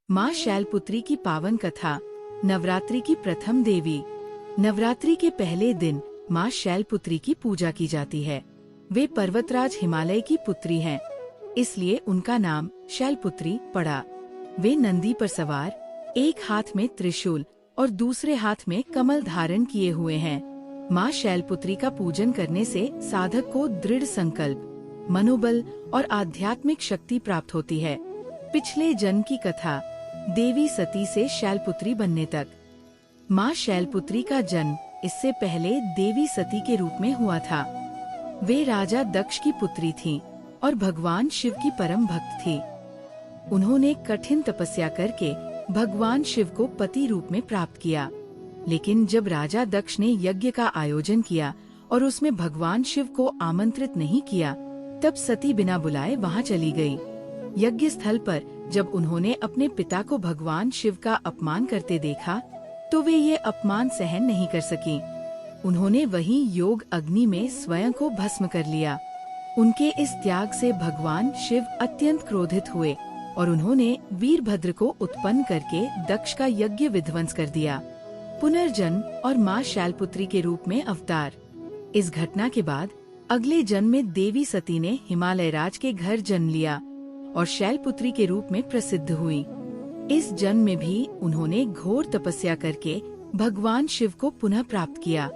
माँ शैलपुत्री की पावन कथा। नवरात्रि की प्रथम देवी। नवरात्रि के पहले दिन माँ शैलपुत्री की पूजा की जाती है। वे पर्वतराज हिमालय की पुत्री हैं, इसलिए उनका नाम शैलपुत्री पड़ा। वे नंदी पर सवार, एक हाथ में त्रिशूल और दूसरे हाथ में कमल धारण किए हुए हैं। माँ शैलपुत्री का पूजन करने से साधक को दृढ़ संकल्प, मनोबल और आध्यात्मिक शक्ति प्राप्त होती है। पिछले जन्म की कथा। देवी सती से शैलपुत्री बनने तक। माँ शैलपुत्री का जन्म इससे पहले देवी सती के रूप में हुआ था। वे राजा दक्ष की पुत्री थीं और भगवान शिव की परम भक्त थी। उन्होंने कठिन तपस्या करके भगवान शिव को पति रूप में प्राप्त किया। लेकिन जब राजा दक्ष ने यज्ञ का आयोजन किया और उसमें भगवान शिव को आमंत्रित नहीं किया, तब सती बिना बुलाए वहां चली गई। यज्ञ स्थल पर जब उन्होंने अपने पिता को भगवान शिव का अपमान करते देखा, तो वे ये अपमान सहन नहीं कर सकीं। उन्होंने वहीं योग अग्नि में स्वयं को भस्म कर लिया। उनके इस त्याग से भगवान शिव अत्यंत क्रोधित हुए और उन्होंने वीरभद्र को उत्पन्न करके दक्ष का यज्ञ विध्वंस कर दिया। पुनर्जन्म और माँ शैलपुत्री के रूप में अवतार। इस घटना के बाद अगले जन्म में देवी सती ने हिमालय राज के घर जन्म लिया और शैलपुत्री के रूप में प्रसिद्ध हुई। इस जन्म में भी उन्होंने घोर तपस्या करके भगवान शिव को पुनः प्राप्त किया।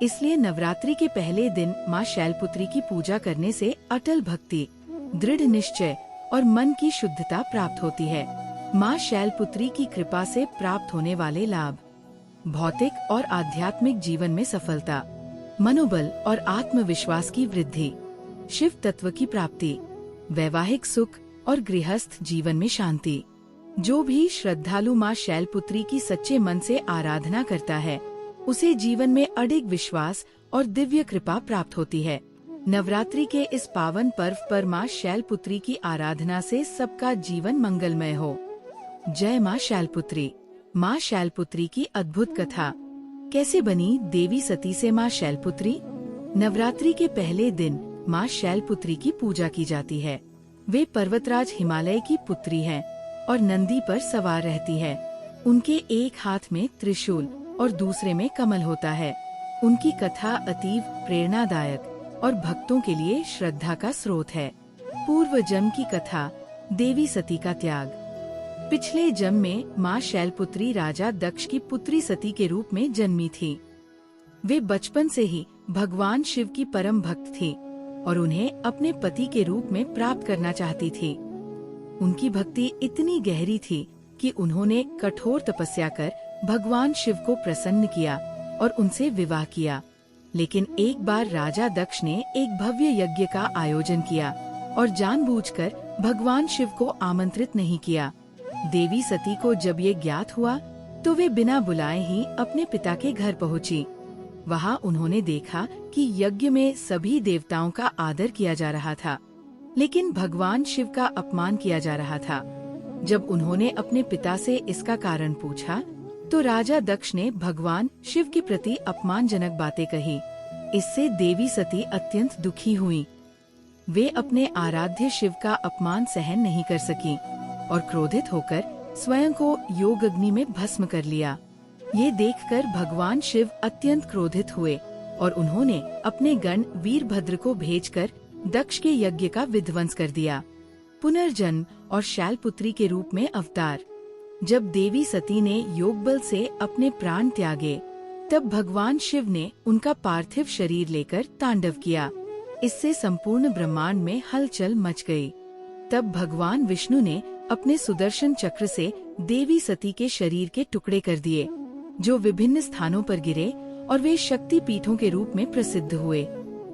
इसलिए नवरात्रि के पहले दिन माँ शैलपुत्री की पूजा करने से अटल भक्ति, दृढ़ निश्चय और मन की शुद्धता प्राप्त होती है। माँ शैलपुत्री की कृपा से प्राप्त होने वाले लाभ। भौतिक और आध्यात्मिक जीवन में सफलता, मनोबल और आत्मविश्वास की वृद्धि, शिव तत्व की प्राप्ति, वैवाहिक सुख और गृहस्थ जीवन में शांति। जो भी श्रद्धालु माँ शैलपुत्री की सच्चे मन से आराधना करता है, उसे जीवन में अडिग विश्वास और दिव्य कृपा प्राप्त होती है। नवरात्रि के इस पावन पर्व पर माँ शैलपुत्री की आराधना से सबका जीवन मंगलमय हो। जय माँ शैलपुत्री। माँ शैलपुत्री की अद्भुत कथा। कैसे बनी देवी सती से माँ शैलपुत्री? नवरात्रि के पहले दिन माँ शैलपुत्री की पूजा की जाती है। वे पर्वतराज हिमालय की पुत्री हैं और नंदी पर सवार रहती है। उनके एक हाथ में त्रिशूल और दूसरे में कमल होता है। उनकी कथा अतीव प्रेरणादायक और भक्तों के लिए श्रद्धा का स्रोत है। पूर्व जन्म की कथा। देवी सती का त्याग। पिछले जन्म में माँ शैलपुत्री राजा दक्ष की पुत्री सती के रूप में जन्मी थी। वे बचपन से ही भगवान शिव की परम भक्त थी और उन्हें अपने पति के रूप में प्राप्त करना चाहती थी। उनकी भक्ति इतनी गहरी थी कि उन्होंने कठोर तपस्या कर भगवान शिव को प्रसन्न किया और उनसे विवाह किया। लेकिन एक बार राजा दक्ष ने एक भव्य यज्ञ का आयोजन किया और जानबूझकर भगवान शिव को आमंत्रित नहीं किया। देवी सती को जब ये ज्ञात हुआ, तो वे बिना बुलाए ही अपने पिता के घर पहुंची। वहां उन्होंने देखा कि यज्ञ में सभी देवताओं का आदर किया जा रहा था, लेकिन भगवान शिव का अपमान किया जा रहा था। जब उन्होंने अपने पिता से इसका कारण पूछा, तो राजा दक्ष ने भगवान शिव के प्रति अपमानजनक बातें कही। इससे देवी सती अत्यंत दुखी हुई। वे अपने आराध्य शिव का अपमान सहन नहीं कर सकी और क्रोधित होकर स्वयं को योग अग्नि में भस्म कर लिया। ये देखकर भगवान शिव अत्यंत क्रोधित हुए और उन्होंने अपने गण वीरभद्र को भेजकर दक्ष के यज्ञ का विध्वंस कर दिया। पुनर्जन्म और शैलपुत्री के रूप में अवतार। जब देवी सती ने योग बल से अपने प्राण त्यागे, तब भगवान शिव ने उनका पार्थिव शरीर लेकर तांडव किया। इससे संपूर्ण ब्रह्मांड में हलचल मच गई। तब भगवान विष्णु ने अपने सुदर्शन चक्र से देवी सती के शरीर के टुकड़े कर दिए, जो विभिन्न स्थानों पर गिरे और वे शक्ति पीठों के रूप में प्रसिद्ध हुए।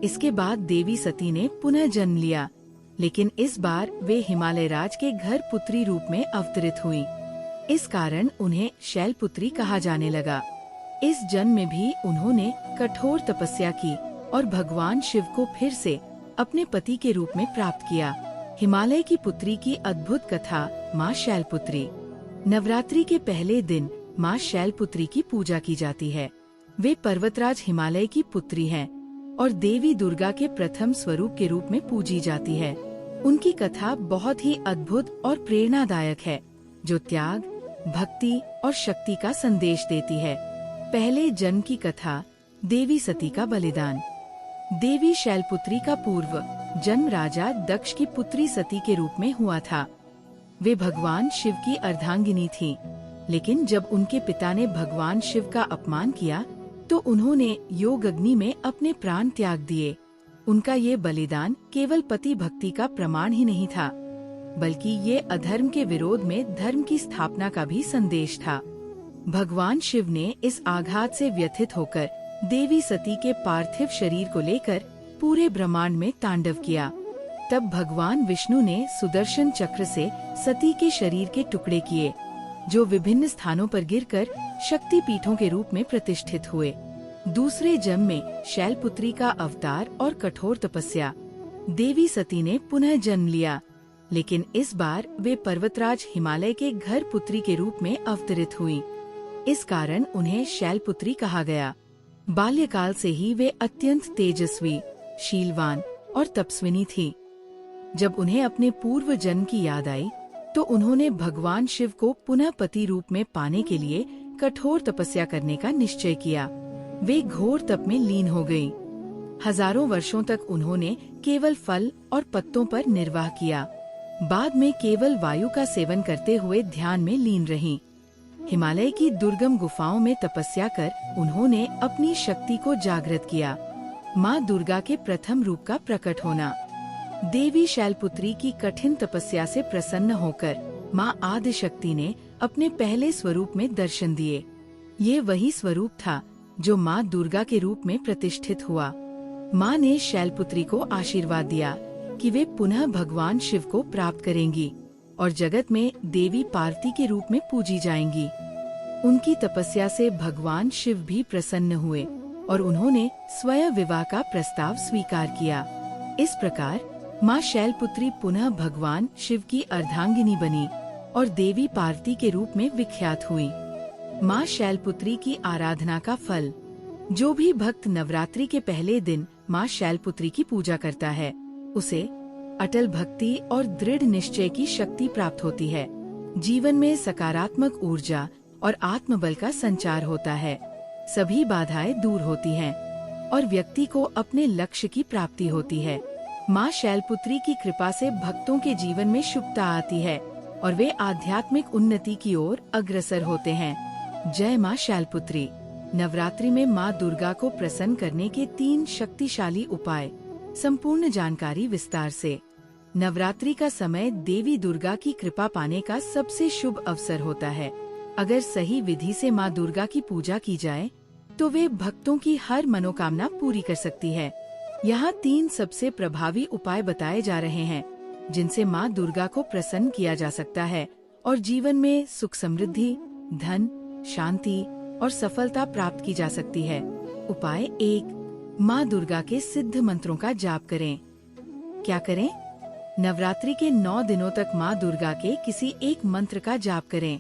इसके बाद देवी सती ने पुनः जन्म लिया, लेकिन इस बार वे हिमालय राज के घर पुत्री रूप में अवतरित हुई। इस कारण उन्हें शैलपुत्री कहा जाने लगा। इस जन्म में भी उन्होंने कठोर तपस्या की और भगवान शिव को फिर से अपने पति के रूप में प्राप्त किया। हिमालय की पुत्री की अद्भुत कथा। माँ शैलपुत्री। नवरात्रि के पहले दिन माँ शैलपुत्री की पूजा की जाती है। वे पर्वतराज हिमालय की पुत्री हैं और देवी दुर्गा के प्रथम स्वरूप के रूप में पूजी जाती है। उनकी कथा बहुत ही अद्भुत और प्रेरणादायक है। जो त्याग, भक्ति और शक्ति का संदेश देती है। पहले जन्म की कथा, देवी सती का बलिदान। देवी शैलपुत्री का पूर्व जन्म राजा दक्ष की पुत्री सती के रूप में हुआ था। वे भगवान शिव की अर्धांगिनी थीं, लेकिन जब उनके पिता ने भगवान शिव का अपमान किया तो उन्होंने योग अग्नि में अपने प्राण त्याग दिए। उनका ये बलिदान केवल पति भक्ति का प्रमाण ही नहीं था, बल्कि ये अधर्म के विरोध में धर्म की स्थापना का भी संदेश था। भगवान शिव ने इस आघात से व्यथित होकर देवी सती के पार्थिव शरीर को लेकर पूरे ब्रह्मांड में तांडव किया। तब भगवान विष्णु ने सुदर्शन चक्र से सती के शरीर के टुकड़े किए, जो विभिन्न स्थानों पर गिरकर शक्ति पीठों के रूप में प्रतिष्ठित हुए। दूसरे जन्म में शैलपुत्री का अवतार और कठोर तपस्या, देवी सती ने पुनः जन्म लिया, लेकिन इस बार वे पर्वतराज हिमालय के घर पुत्री के रूप में अवतरित हुई। इस कारण उन्हें शैलपुत्री कहा गया। बाल्यकाल से ही वे अत्यंत तेजस्वी, शीलवान और तपस्विनी थी। जब उन्हें अपने पूर्व जन्म की याद आई तो उन्होंने भगवान शिव को पुनः पति रूप में पाने के लिए कठोर तपस्या करने का निश्चय किया। वे घोर तप में लीन हो गईं। हजारों वर्षों तक उन्होंने केवल फल और पत्तों पर निर्वाह किया। बाद में केवल वायु का सेवन करते हुए ध्यान में लीन रहीं। हिमालय की दुर्गम गुफाओं में तपस्या कर उन्होंने अपनी शक्ति को जागृत किया। माँ दुर्गा के प्रथम रूप का प्रकट होना। देवी शैलपुत्री की कठिन तपस्या से प्रसन्न होकर माँ आदिशक्ति ने अपने पहले स्वरूप में दर्शन दिए। ये वही स्वरूप था जो माँ दुर्गा के रूप में प्रतिष्ठित हुआ। माँ ने शैलपुत्री को आशीर्वाद दिया कि वे पुनः भगवान शिव को प्राप्त करेंगी और जगत में देवी पार्वती के रूप में पूजी जाएंगी। उनकी तपस्या से भगवान शिव भी प्रसन्न हुए और उन्होंने स्वयं विवाह का प्रस्ताव स्वीकार किया। इस प्रकार माँ शैलपुत्री पुनः भगवान शिव की अर्धांगिनी बनी और देवी पार्वती के रूप में विख्यात हुई। माँ शैलपुत्री की आराधना का फल। जो भी भक्त नवरात्रि के पहले दिन माँ शैलपुत्री की पूजा करता है, उसे अटल भक्ति और दृढ़ निश्चय की शक्ति प्राप्त होती है। जीवन में सकारात्मक ऊर्जा और आत्मबल का संचार होता है। सभी बाधाएं दूर होती हैं और व्यक्ति को अपने लक्ष्य की प्राप्ति होती है। माँ शैलपुत्री की कृपा से भक्तों के जीवन में शुभता आती है और वे आध्यात्मिक उन्नति की ओर अग्रसर होते हैं। जय माँ शैलपुत्री। नवरात्रि में माँ दुर्गा को प्रसन्न करने के 3 शक्तिशाली उपाय। संपूर्ण जानकारी विस्तार से। नवरात्रि का समय देवी दुर्गा की कृपा पाने का सबसे शुभ अवसर होता है। अगर सही विधि से माँ दुर्गा की पूजा की जाए तो वे भक्तों की हर मनोकामना पूरी कर सकती है। यहाँ 3 सबसे प्रभावी उपाय बताए जा रहे हैं जिनसे माँ दुर्गा को प्रसन्न किया जा सकता है और जीवन में सुख समृद्धि, धन, शांति और सफलता प्राप्त की जा सकती है। उपाय 1, माँ दुर्गा के सिद्ध मंत्रों का जाप करें। क्या करें? नवरात्रि के 9 दिनों तक माँ दुर्गा के किसी एक मंत्र का जाप करें।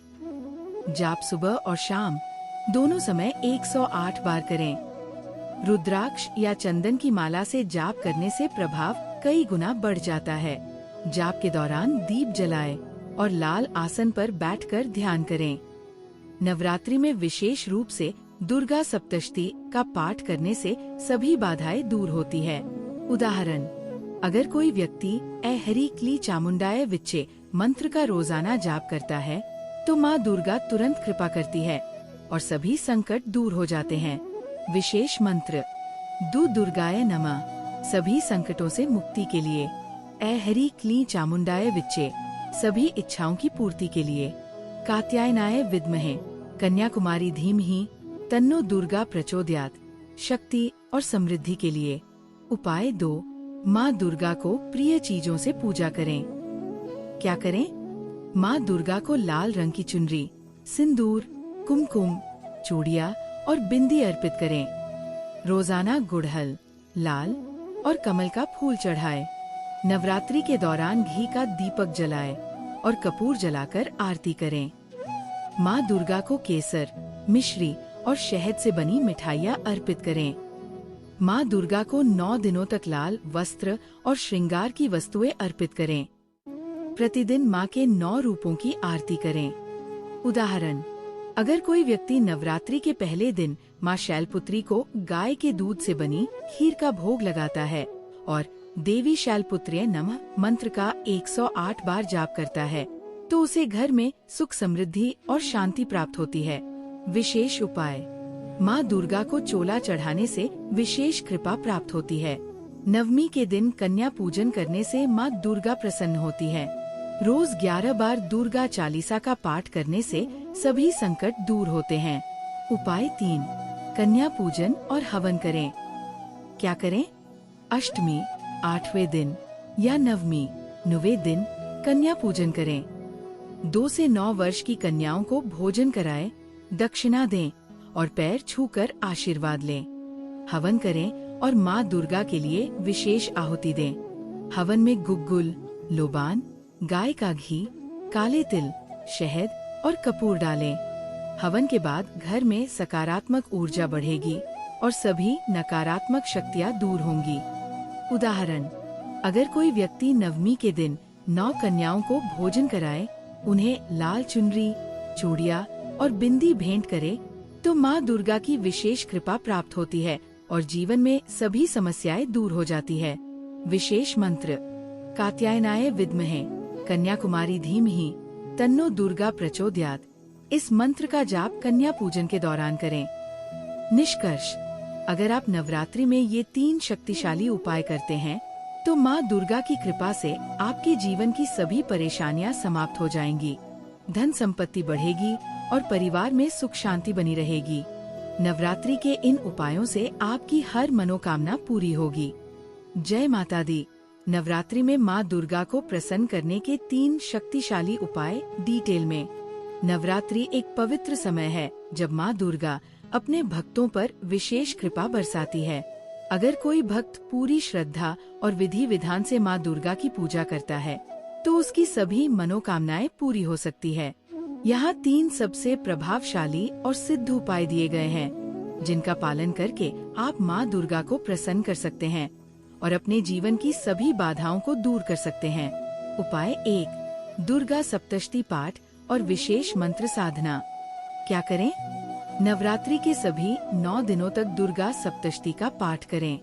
जाप सुबह और शाम दोनों समय 108 बार करें। रुद्राक्ष या चंदन की माला से जाप करने से प्रभाव कई गुना बढ़ जाता है। जाप के दौरान दीप जलाएं और लाल आसन पर बैठकर ध्यान करें। नवरात्रि में विशेष रूप से दुर्गा सप्तशती का पाठ करने से सभी बाधाएं दूर होती है। उदाहरण, अगर कोई व्यक्ति ऐ हरि क्ली चामुंडाय विच्चे मंत्र का रोजाना जाप करता है तो माँ दुर्गा तुरंत कृपा करती है और सभी संकट दूर हो जाते हैं। विशेष मंत्र, दु दुर्गाय नमः, सभी संकटों से मुक्ति के लिए। ऐ हरि क्ली चामुंडाय विच्चे, सभी इच्छाओं की पूर्ति के लिए। कात्यायनाय विद्महे, कन्याकुमारी धीमहि, तन्नो दुर्गा प्रचोदयात्, शक्ति और समृद्धि के लिए। उपाय 2, माँ दुर्गा को प्रिय चीजों से पूजा करें। क्या करें? माँ दुर्गा को लाल रंग की चुनरी, सिंदूर, कुमकुम, चूड़िया और बिंदी अर्पित करें। रोजाना गुड़हल, लाल और कमल का फूल चढ़ाएं। नवरात्रि के दौरान घी का दीपक जलाएं और कपूर जलाकर आरती करें। माँ दुर्गा को केसर, मिश्री और शहद से बनी मिठाइयाँ अर्पित करें। माँ दुर्गा को 9 दिनों तक लाल वस्त्र और श्रृंगार की वस्तुएं अर्पित करें। प्रतिदिन माँ के 9 रूपों की आरती करें। उदाहरण, अगर कोई व्यक्ति नवरात्रि के पहले दिन माँ शैलपुत्री को गाय के दूध से बनी खीर का भोग लगाता है और देवी शैलपुत्र्यै नमः मंत्र का 108 बार जाप करता है, तो उसे घर में सुख समृद्धि और शांति प्राप्त होती है। विशेष उपाय, माँ दुर्गा को चोला चढ़ाने से विशेष कृपा प्राप्त होती है। नवमी के दिन कन्या पूजन करने से माँ दुर्गा प्रसन्न होती है। रोज 11 बार दुर्गा चालीसा का पाठ करने से सभी संकट दूर होते हैं। उपाय 3, कन्या पूजन और हवन करें। क्या करें? अष्टमी 8वें दिन या नवमी 9वें दिन कन्या पूजन करें। 2 से 9 वर्ष की कन्याओं को भोजन कराएं, दक्षिणा दें और पैर छूकर आशीर्वाद लें। हवन करें और माँ दुर्गा के लिए विशेष आहुति दें। हवन में गुग्गुल, लोबान, गाय का घी, काले तिल, शहद और कपूर डालें। हवन के बाद घर में सकारात्मक ऊर्जा बढ़ेगी और सभी नकारात्मक शक्तियाँ दूर होंगी। उदाहरण, अगर कोई व्यक्ति नवमी के दिन 9 कन्याओं को भोजन कराए, उन्हें लाल चुनरी, चूड़ियाँ और बिंदी भेंट करे, तो माँ दुर्गा की विशेष कृपा प्राप्त होती है और जीवन में सभी समस्याएं दूर हो जाती है। विशेष मंत्र, कात्यायनाय विद्महे कन्याकुमारी धीमहि तन्नो दुर्गा प्रचोदयात्। इस मंत्र का जाप कन्या पूजन के दौरान करें। निष्कर्ष, अगर आप नवरात्रि में ये 3 शक्तिशाली उपाय करते हैं, तो माँ दुर्गा की कृपा से आपके जीवन की सभी परेशानियाँ समाप्त हो जाएंगी, धन संपत्ति बढ़ेगी और परिवार में सुख शांति बनी रहेगी। नवरात्रि के इन उपायों से आपकी हर मनोकामना पूरी होगी। जय माता दी। नवरात्रि में माँ दुर्गा को प्रसन्न करने के 3 शक्तिशाली उपाय डिटेल में। नवरात्रि एक पवित्र समय है जब माँ दुर्गा अपने भक्तों पर विशेष कृपा बरसाती है। अगर कोई भक्त पूरी श्रद्धा और विधि विधान से माँ दुर्गा की पूजा करता है, तो उसकी सभी मनोकामनाएं पूरी हो सकती है। यहाँ 3 सबसे प्रभावशाली और सिद्ध उपाय दिए गए हैं, जिनका पालन करके आप माँ दुर्गा को प्रसन्न कर सकते हैं और अपने जीवन की सभी बाधाओं को दूर कर सकते हैं। उपाय 1, दुर्गा सप्तशती पाठ और विशेष मंत्र साधना। क्या करें? नवरात्रि के सभी 9 दिनों तक दुर्गा सप्तशती का पाठ करें।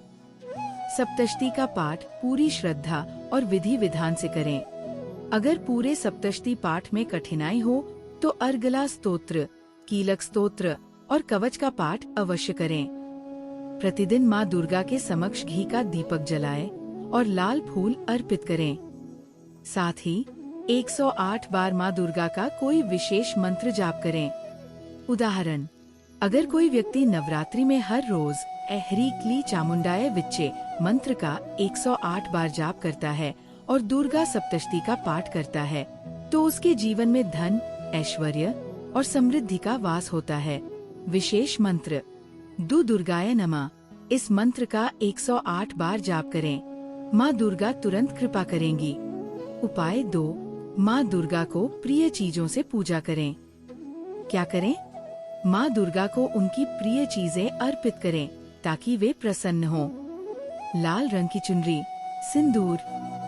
सप्तशती का पाठ पूरी श्रद्धा और विधि विधान से करें। अगर पूरे सप्तशती पाठ में कठिनाई हो तो अर्गला स्तोत्र, कीलक स्तोत्र और कवच का पाठ अवश्य करें। प्रतिदिन माँ दुर्गा के समक्ष घी का दीपक जलाएं और लाल फूल अर्पित करें। साथ ही 108 बार माँ दुर्गा का कोई विशेष मंत्र जाप करें। उदाहरण, अगर कोई व्यक्ति नवरात्रि में हर रोज ऐहरी क्ली चामुंडाय विच्चे मंत्र का 108 बार जाप करता है और दुर्गा सप्तशती का पाठ करता है, तो उसके जीवन में धन, ऐश्वर्य और समृद्धि का वास होता है। विशेष मंत्र, दु दुर्गाय नमः। इस मंत्र का 108 बार जाप करें। माँ दुर्गा तुरंत कृपा करेंगी। उपाय 2, माँ दुर्गा को प्रिय चीजों से पूजा करें। क्या करें? माँ दुर्गा को उनकी प्रिय चीजें अर्पित करें ताकि वे प्रसन्न हों। लाल रंग की चुनरी, सिंदूर,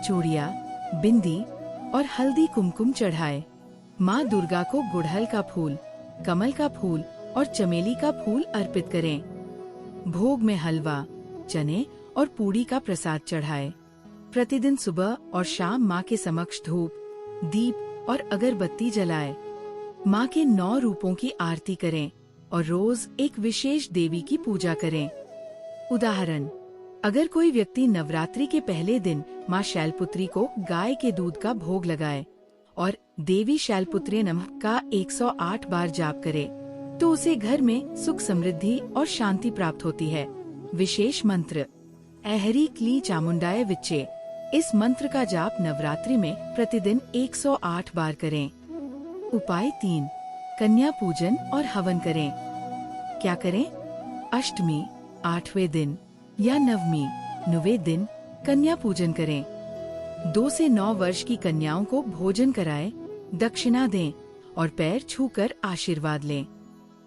चूड़ियाँ, बिंदी और हल्दी कुमकुम चढ़ाए। माँ दुर्गा को गुड़हल का फूल, कमल का फूल और चमेली का फूल अर्पित करें। भोग में हलवा, चने और पूड़ी का प्रसाद चढ़ाए। प्रतिदिन सुबह और शाम माँ के समक्ष धूप, दीप और अगरबत्ती जलाए। माँ के 9 रूपों की आरती करें और रोज एक विशेष देवी की पूजा करें। उदाहरण, अगर कोई व्यक्ति नवरात्रि के पहले दिन माँ शैलपुत्री को गाय के दूध का भोग लगाए और देवी शैलपुत्र्यै नमः का 108 बार जाप करे, तो उसे घर में सुख समृद्धि और शांति प्राप्त होती है। विशेष मंत्र, ऐहरी क्ली चामुंडाय विच्चे। इस मंत्र का जाप नवरात्रि में प्रतिदिन 108 बार करें। उपाय 3, कन्या पूजन और हवन करें। क्या करें? अष्टमी 8वें दिन या नवमी 9वें दिन कन्या पूजन करें। 2 से 9 वर्ष की कन्याओं को भोजन कराएं, दक्षिणा दें और पैर छूकर आशीर्वाद लें।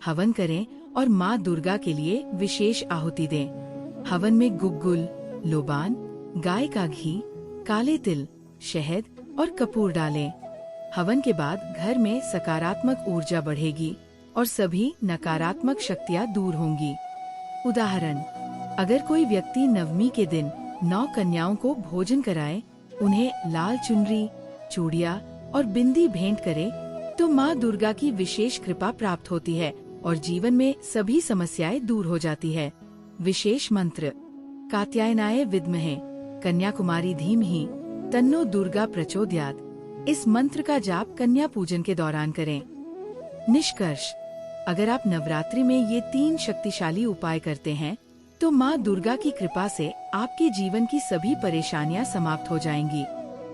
हवन करें और माँ दुर्गा के लिए विशेष आहुति दें। हवन में गुग्गुल, लोबान, गाय का घी, काले तिल, शहद और कपूर डालें। हवन के बाद घर में सकारात्मक ऊर्जा बढ़ेगी और सभी नकारात्मक शक्तियाँ दूर होंगी। उदाहरण, अगर कोई व्यक्ति नवमी के दिन 9 कन्याओं को भोजन कराए, उन्हें लाल चुनरी, चूड़ियाँ और बिंदी भेंट करे, तो माँ दुर्गा की विशेष कृपा प्राप्त होती है और जीवन में सभी समस्याएं दूर हो जाती है। विशेष मंत्र, कात्यायनाय विद्महे कन्याकुमारी धीमहि तन्नो दुर्गा प्रचोदयात्। इस मंत्र का जाप कन्या पूजन के दौरान करें। निष्कर्ष, अगर आप नवरात्रि में ये 3 शक्तिशाली उपाय करते हैं, तो माँ दुर्गा की कृपा से आपके जीवन की सभी परेशानियाँ समाप्त हो जाएंगी,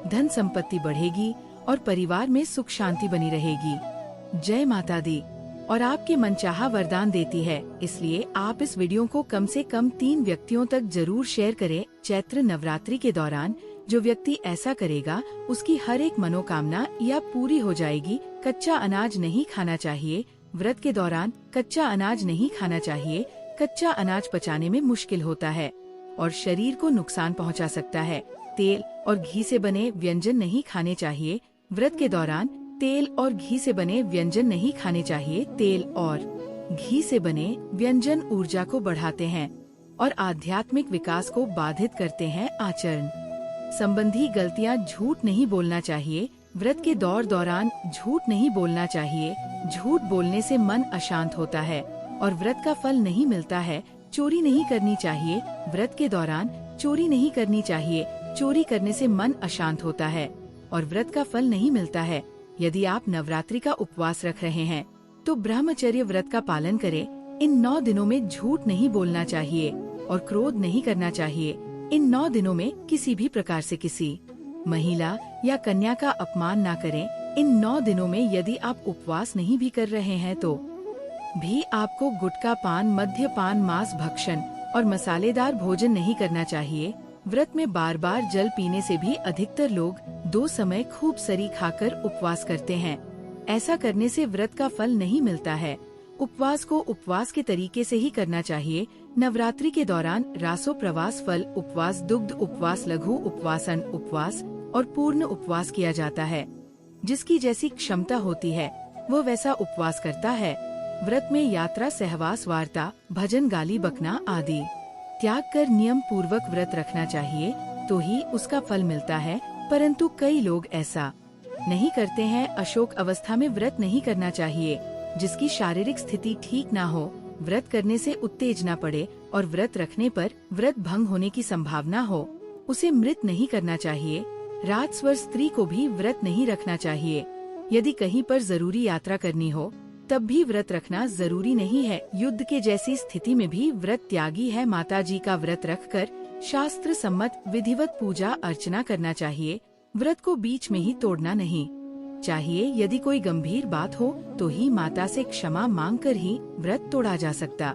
धन संपत्ति बढ़ेगी और परिवार में सुख शांति बनी रहेगी। जय माता दी। और आपके मनचाहा वरदान देती है, इसलिए आप इस वीडियो को कम से कम 3 व्यक्तियों तक जरूर शेयर करें। चैत्र नवरात्रि के दौरान जो व्यक्ति ऐसा करेगा, उसकी हर एक मनोकामना या पूरी हो जाएगी। कच्चा अनाज नहीं खाना चाहिए। व्रत के दौरान कच्चा अनाज नहीं खाना चाहिए। कच्चा अनाज पचाने में मुश्किल होता है और शरीर को नुकसान पहुंचा सकता है। तेल और घी से बने व्यंजन नहीं खाने चाहिए। व्रत के दौरान तेल और घी से बने व्यंजन नहीं खाने चाहिए। तेल और घी से बने व्यंजन ऊर्जा को बढ़ाते हैं और आध्यात्मिक विकास को बाधित करते हैं। आचरण संबंधी गलतियां, झूठ नहीं बोलना चाहिए। व्रत के दौरान झूठ नहीं बोलना चाहिए। झूठ बोलने से मन अशांत होता है और व्रत का फल नहीं मिलता है। चोरी नहीं करनी चाहिए। व्रत के दौरान चोरी नहीं करनी चाहिए। चोरी करने से मन अशांत होता है और व्रत का फल नहीं मिलता है। यदि आप नवरात्रि का उपवास रख रहे हैं, तो ब्रह्मचर्य व्रत का पालन करें। इन 9 दिनों में झूठ नहीं बोलना चाहिए और क्रोध नहीं करना चाहिए। इन 9 दिनों में किसी भी प्रकार से किसी महिला या कन्या का अपमान ना करें। इन 9 दिनों में यदि आप उपवास नहीं भी कर रहे हैं, तो भी आपको गुटखा पान, मद्यपान, मांस भक्षण और मसालेदार भोजन नहीं करना चाहिए। व्रत में बार बार जल पीने से भी अधिकतर लोग 2 समय खूब सरी खाकर उपवास करते हैं। ऐसा करने से व्रत का फल नहीं मिलता है। उपवास को उपवास के तरीके से ही करना चाहिए। नवरात्रि के दौरान रासो प्रवास, फल उपवास, दुग्ध उपवास, लघु उपवासन उपवास और पूर्ण उपवास किया जाता है। जिसकी जैसी क्षमता होती है, वो वैसा उपवास करता है। व्रत में यात्रा, सहवास, वार्ता, भजन, गाली बकना आदि त्याग कर नियम पूर्वक व्रत रखना चाहिए, तो ही उसका फल मिलता है। परंतु कई लोग ऐसा नहीं करते हैं। अशोक अवस्था में व्रत नहीं करना चाहिए। जिसकी शारीरिक स्थिति ठीक ना हो, व्रत करने से उत्तेजना पड़े और व्रत रखने पर व्रत भंग होने की संभावना हो, उसे मृत नहीं करना चाहिए। राजस्वर स्त्री को भी व्रत नहीं रखना चाहिए। यदि कहीं पर जरूरी यात्रा करनी हो, तब भी व्रत रखना जरूरी नहीं है। युद्ध के जैसी स्थिति में भी व्रत त्यागी है। माता जी का व्रत रखकर शास्त्र सम्मत विधिवत पूजा अर्चना करना चाहिए। व्रत को बीच में ही तोड़ना नहीं चाहिए। यदि कोई गंभीर बात हो, तो ही माता से क्षमा मांगकर ही व्रत तोड़ा जा सकता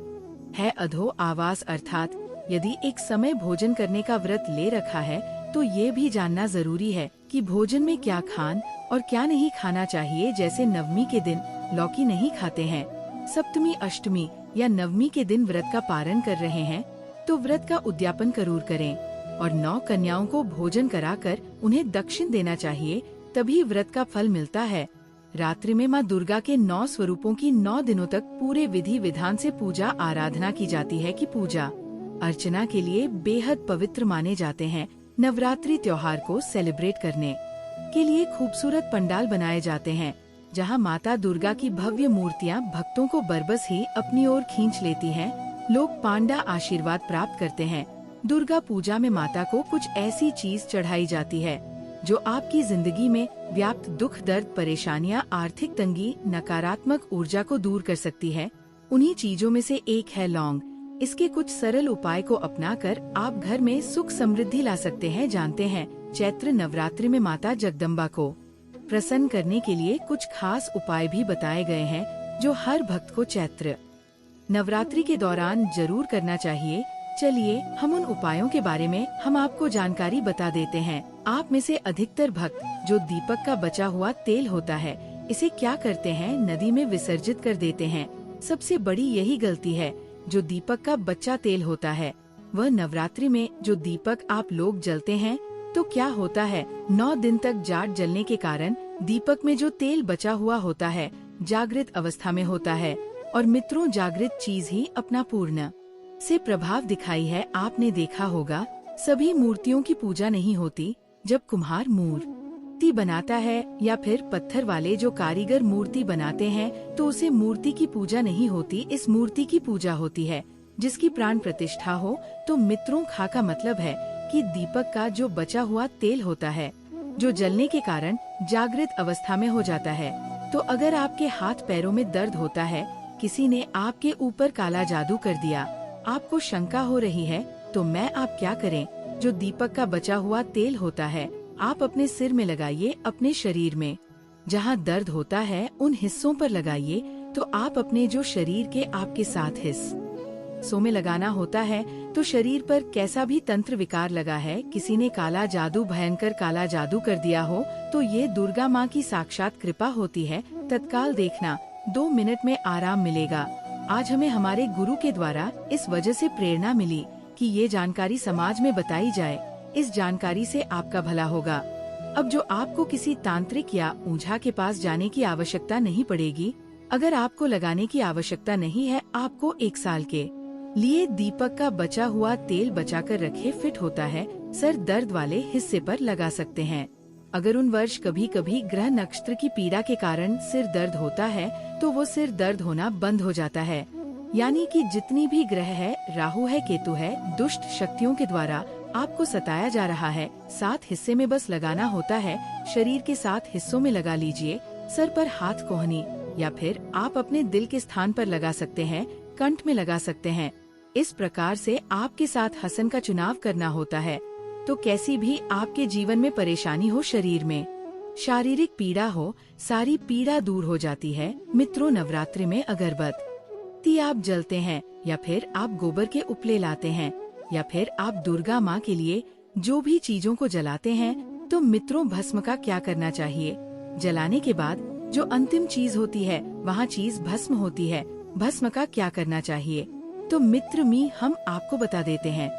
है। अधो आवास, अर्थात यदि एक समय भोजन करने का व्रत ले रखा है, तो ये भी जानना जरूरी है कि भोजन में क्या खान और क्या नहीं खाना चाहिए। जैसे नवमी के दिन लौकी नहीं खाते हैं, सप्तमी, अष्टमी या नवमी के दिन व्रत का पारण कर रहे हैं, तो व्रत का उद्यापन जरूर करें और 9 कन्याओं को भोजन कराकर उन्हें दक्षिण देना चाहिए, तभी व्रत का फल मिलता है। रात्रि में माँ दुर्गा के 9 स्वरूपों की 9 दिनों तक पूरे विधि विधान से पूजा आराधना की जाती है कि पूजा अर्चना के लिए बेहद पवित्र माने जाते हैं। नवरात्रि त्योहार को सेलिब्रेट करने के लिए खूबसूरत पंडाल बनाए जाते हैं, जहां माता दुर्गा की भव्य मूर्तियां भक्तों को बरबस ही अपनी ओर खींच लेती हैं। लोग पांडा आशीर्वाद प्राप्त करते हैं। दुर्गा पूजा में माता को कुछ ऐसी चीज चढ़ाई जाती है जो आपकी जिंदगी में व्याप्त दुख, दर्द, परेशानियां, आर्थिक तंगी, नकारात्मक ऊर्जा को दूर कर सकती है। उन्हीं चीजों में से एक है लौंग। इसके कुछ सरल उपाय को अपनाकर आप घर में सुख समृद्धि ला सकते हैं। जानते हैं, चैत्र नवरात्रि में माता जगदम्बा को प्रसन्न करने के लिए कुछ खास उपाय भी बताए गए हैं, जो हर भक्त को चैत्र नवरात्रि के दौरान जरूर करना चाहिए। चलिए हम उन उपायों के बारे में हम आपको जानकारी बता देते हैं। आप में से अधिकतर भक्त जो दीपक का बचा हुआ तेल होता है, इसे क्या करते हैं, नदी में विसर्जित कर देते हैं। सबसे बड़ी यही गलती है। जो दीपक का बचा तेल होता है, वह नवरात्रि में जो दीपक आप लोग जलते हैं, तो क्या होता है, 9 दिन तक जाट जलने के कारण दीपक में जो तेल बचा हुआ होता है जागृत अवस्था में होता है। और मित्रों, जागृत चीज ही अपना पूर्ण से प्रभाव दिखाई है। आपने देखा होगा, सभी मूर्तियों की पूजा नहीं होती। जब कुम्हार मूर्ति बनाता है या फिर पत्थर वाले जो कारीगर मूर्ति बनाते हैं, तो उसे मूर्ति की पूजा नहीं होती, इस मूर्ति की पूजा होती है जिसकी प्राण प्रतिष्ठा हो। तो मित्रों, खा का मतलब है कि दीपक का जो बचा हुआ तेल होता है, जो जलने के कारण जागृत अवस्था में हो जाता है। तो अगर आपके हाथ पैरों में दर्द होता है, किसी ने आपके ऊपर काला जादू कर दिया, आपको शंका हो रही है, तो मैं आप क्या करें, जो दीपक का बचा हुआ तेल होता है आप अपने सिर में लगाइए, अपने शरीर में जहाँ दर्द होता है उन हिस्सों पर लगाइए। तो आप अपने जो शरीर के आपके 7 हिस्सों में लगाना होता है। तो शरीर पर कैसा भी तंत्र विकार लगा है, किसी ने काला जादू, भयंकर काला जादू कर दिया हो, तो ये दुर्गा माँ की साक्षात कृपा होती है। तत्काल देखना, 2 मिनट में आराम मिलेगा। आज हमें हमारे गुरु के द्वारा इस वजह से प्रेरणा मिली कि ये जानकारी समाज में बताई जाए। इस जानकारी से आपका भला होगा। अब जो आपको किसी तांत्रिक या ओझा के पास जाने की आवश्यकता नहीं पड़ेगी। अगर आपको लगाने की आवश्यकता नहीं है, आपको 1 साल के लिए दीपक का बचा हुआ तेल बचाकर रखे फिट होता है, सर दर्द वाले हिस्से पर लगा सकते हैं। अगर उन वर्ष कभी कभी ग्रह नक्षत्र की पीड़ा के कारण सिर दर्द होता है, तो वो सिर दर्द होना बंद हो जाता है। यानी कि जितनी भी ग्रह है, राहु है, केतु है, दुष्ट शक्तियों के द्वारा आपको सताया जा रहा है, 7 हिस्से में बस लगाना होता है। शरीर के 7 हिस्सों में लगा लीजिए। सर पर, हाथ, कोहनी, या फिर आप अपने दिल के स्थान पर लगा सकते हैं, कंठ में लगा सकते हैं। इस प्रकार से आपके साथ हसन का चुनाव करना होता है। तो कैसी भी आपके जीवन में परेशानी हो, शरीर में शारीरिक पीड़ा हो, सारी पीड़ा दूर हो जाती है। मित्रों, नवरात्रि में अगरबत्ती आप जलते हैं, या फिर आप गोबर के उपले लाते हैं, या फिर आप दुर्गा माँ के लिए जो भी चीजों को जलाते हैं, तो मित्रों, भस्म का क्या करना चाहिए? जलाने के बाद जो अंतिम चीज होती है, वहाँ चीज भस्म होती है। भस्म का क्या करना चाहिए? तो मित्र मी हम आपको बता देते हैं।